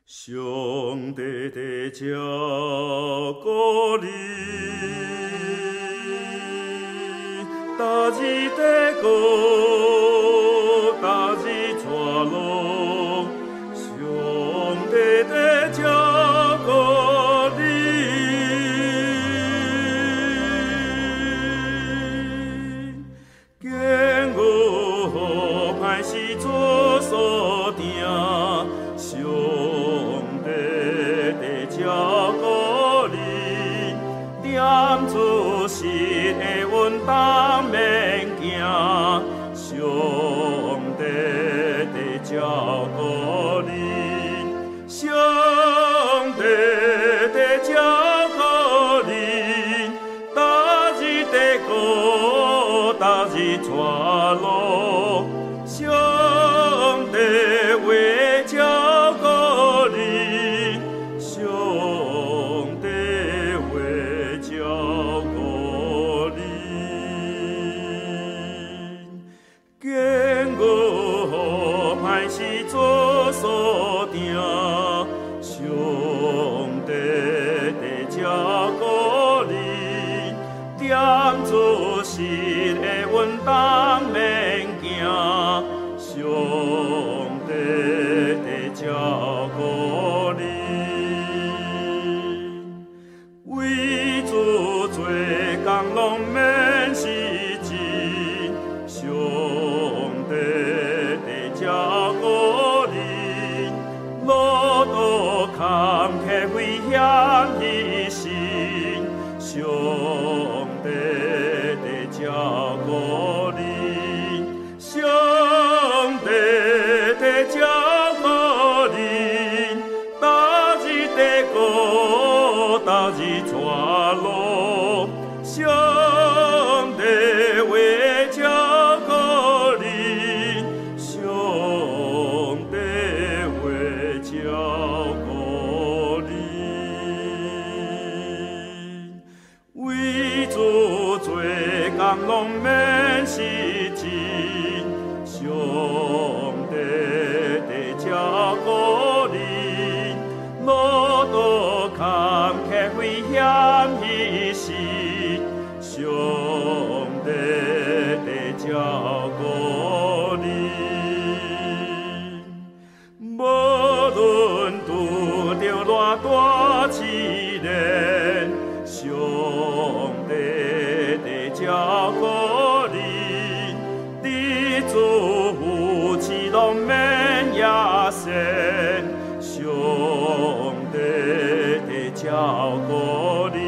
上帝的照顾你，大日的歌，大日带路，上帝的照顾你，见我歹时做所定。上帝的照顾你，点出实的阮当免惊。上帝的照顾你，上帝的照顾你，大日的歌，大日带路，上帝为照顾你，上帝为照顾你，见我歹时做所定，上帝的照顾你，点出实的阮当免惊。上帝的照顾你，为主做工拢免是钱，上帝的照顾你，路途坎坷危险hy辛，上帝的照顾你。上帝的照顾你，大日的歌，大日带路，上帝为照顾你，上帝为照顾你，为主做工拢免是钱。上帝的照顾你，路途坎坷危险hy辛，上帝的照顾你。无论拄着偌大试炼，上帝的照顾你。主扶持拢免野生，上帝的照顾你，